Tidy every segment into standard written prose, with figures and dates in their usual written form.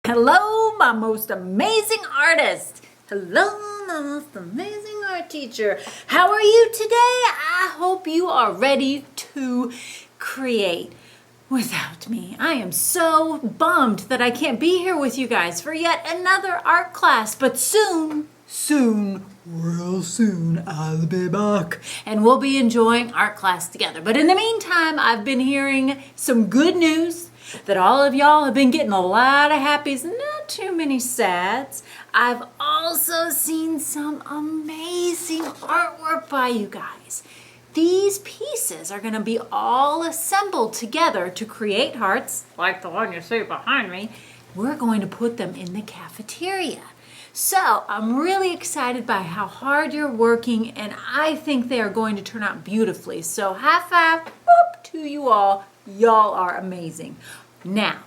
Hello, my most amazing artist. Hello, my most amazing art teacher. How are you today? I hope you are ready to create without me. I am so bummed that I can't be here with you guys for yet another art class, but real soon, I'll be back. And we'll be enjoying art class together. But in the meantime, I've been hearing some good news that all of y'all have been getting a lot of happies, not too many sads. I've also seen some amazing artwork by you guys. These pieces are going to be all assembled together to create hearts, like the one you see behind me. We're going to put them in the cafeteria. So I'm really excited by how hard you're working, and I think they are going to turn out beautifully. So high five whoop, to you all. Y'all are amazing. Now,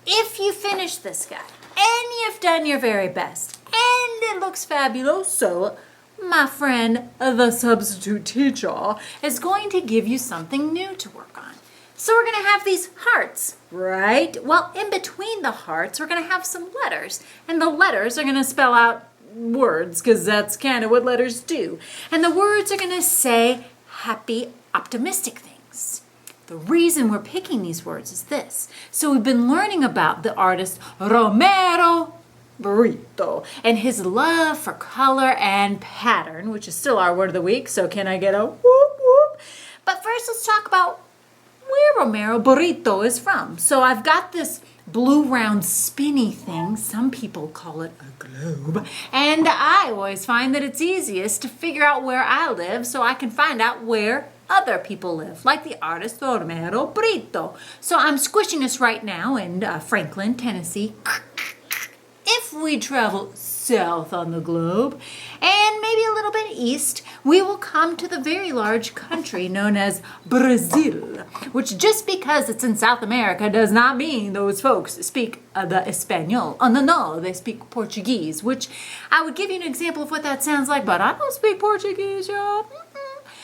if you finish this guy and you've done your very best and it looks fabulous, so my friend, the substitute teacher, is going to give you something new to work on. So we're going to have these hearts, right? Well, in between the hearts, we're going to have some letters. And the letters are going to spell out words, because that's kind of what letters do. And the words are going to say happy, optimistic things. The reason we're picking these words is this. So we've been learning about the artist Romero Burrito and his love for color and pattern, which is still our word of the week. So can I get a whoop whoop? But first, let's talk about where Romero Burrito is from. So I've got this blue round spinny thing. Some people call it a globe. And I always find that it's easiest to figure out where I live so I can find out where other people live, like the artist Romero Burrito. So I'm squishing this right now in Franklin, Tennessee. If we travel south on the globe and maybe a little bit east, we will come to the very large country known as Brazil, which just because it's in South America does not mean those folks speak the Espanol. Oh, no, they speak Portuguese, which I would give you an example of what that sounds like, but I don't speak Portuguese, y'all.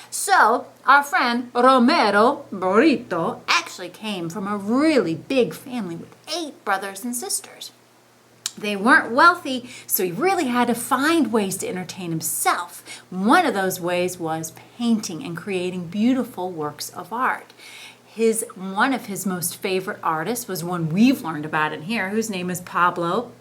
So, our friend Romero Burrito actually came from a really big family with 8 brothers and sisters. They weren't wealthy, so he really had to find ways to entertain himself. One of those ways was painting and creating beautiful works of art. One of his most favorite artists was one we've learned about in here, whose name is Pablo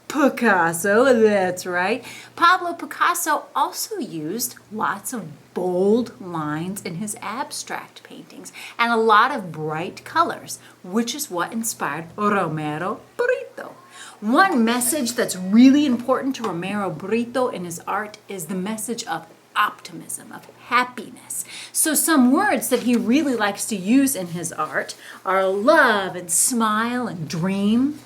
Picasso. That's right. Pablo Picasso also used lots of bold lines in his abstract paintings and a lot of bright colors, which is what inspired Romero Burrito. One message that's really important to Romero Burrito in his art is the message of optimism, of happiness. So some words that he really likes to use in his art are love and smile and dream.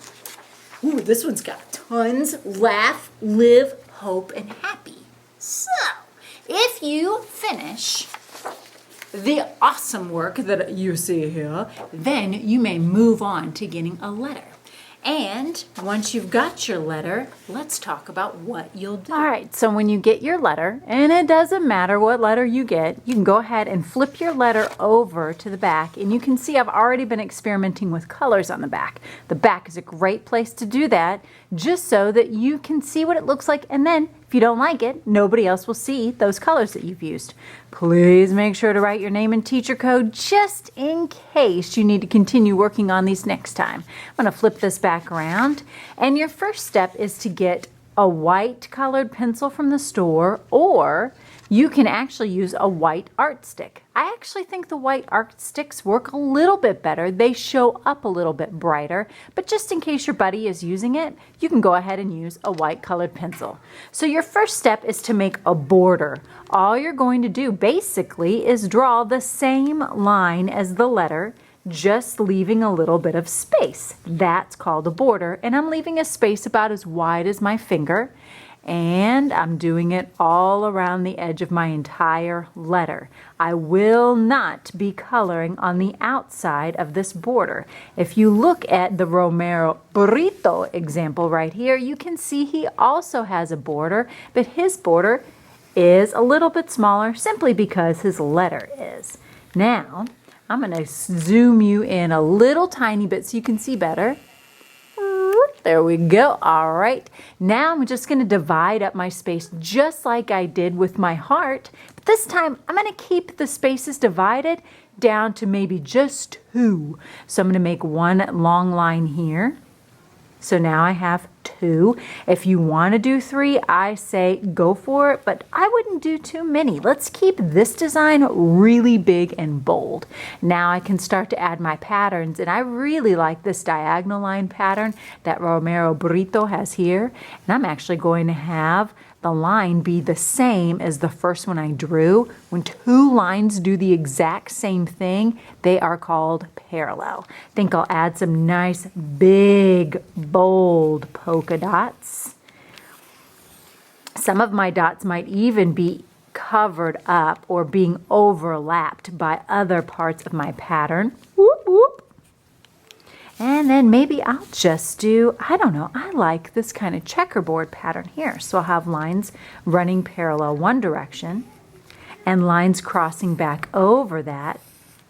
Ooh, this one's got tons. Laugh, live, hope, and happy. So, if you finish the awesome work that you see here, then you may move on to getting a letter. And once you've got your letter, let's talk about what you'll do. All right, so when you get your letter, and it doesn't matter what letter you get, you can go ahead and flip your letter over to the back, and you can see I've already been experimenting with colors on the back. The back is a great place to do that, just so that you can see what it looks like, and then if you don't like it, nobody else will see those colors that you've used. Please make sure to write your name and teacher code just in case you need to continue working on these next time. I'm going to flip this back around. And your first step is to get a white colored pencil from the store, or you can actually use a white art stick. I actually think the white art sticks work a little bit better. They show up a little bit brighter, but just in case your buddy is using it, you can go ahead and use a white colored pencil. So your first step is to make a border. All you're going to do basically is draw the same line as the letter, just leaving a little bit of space. That's called a border, and I'm leaving a space about as wide as my finger. And I'm doing it all around the edge of my entire letter. I will not be coloring on the outside of this border. If you look at the Romero Burrito example right here, you can see he also has a border, but his border is a little bit smaller simply because his letter is. Now, I'm going to zoom you in a little tiny bit so you can see better. There we go. All right. Now I'm just going to divide up my space just like I did with my heart. But this time I'm going to keep the spaces divided down to maybe just 2. So I'm going to make one long line here. So now I have 2. If you want to do 3, I say go for it, but I wouldn't do too many. Let's keep this design really big and bold. Now I can start to add my patterns, and I really like this diagonal line pattern that Romero Brito has here. And I'm actually going to have the line be the same as the first one I drew. When 2 lines do the exact same thing, they are called parallel. I think I'll add some nice big bold polka dots. Some of my dots might even be covered up or being overlapped by other parts of my pattern. Whoop, whoop. And then maybe I'll just do, I don't know, I like this kind of checkerboard pattern here. So I'll have lines running parallel one direction and lines crossing back over that,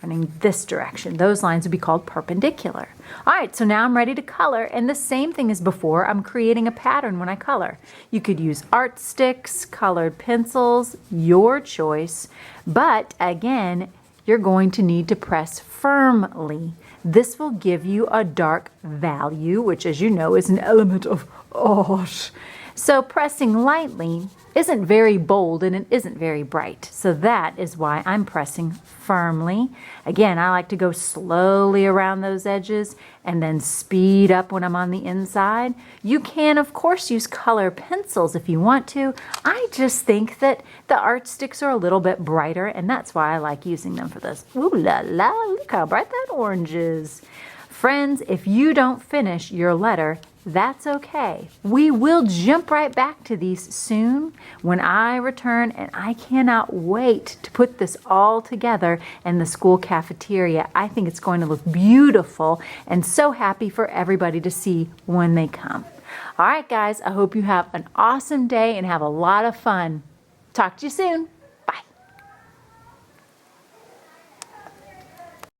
running this direction. Those lines would be called perpendicular. All right, so now I'm ready to color, and the same thing as before, I'm creating a pattern when I color. You could use art sticks, colored pencils, your choice, but again, you're going to need to press firmly. This will give you a dark value, which as you know is an element of art. So pressing lightly isn't very bold and it isn't very bright. So that is why I'm pressing firmly. Again, I like to go slowly around those edges and then speed up when I'm on the inside. You can, of course, use color pencils if you want to. I just think that the art sticks are a little bit brighter, and that's why I like using them for this. Ooh la la, look how bright that orange is. Friends, if you don't finish your letter, that's okay. We will jump right back to these soon when I return, and I cannot wait to put this all together in the school cafeteria. I think it's going to look beautiful and so happy for everybody to see when they come. All right, guys, I hope you have an awesome day and have a lot of fun. Talk to you soon.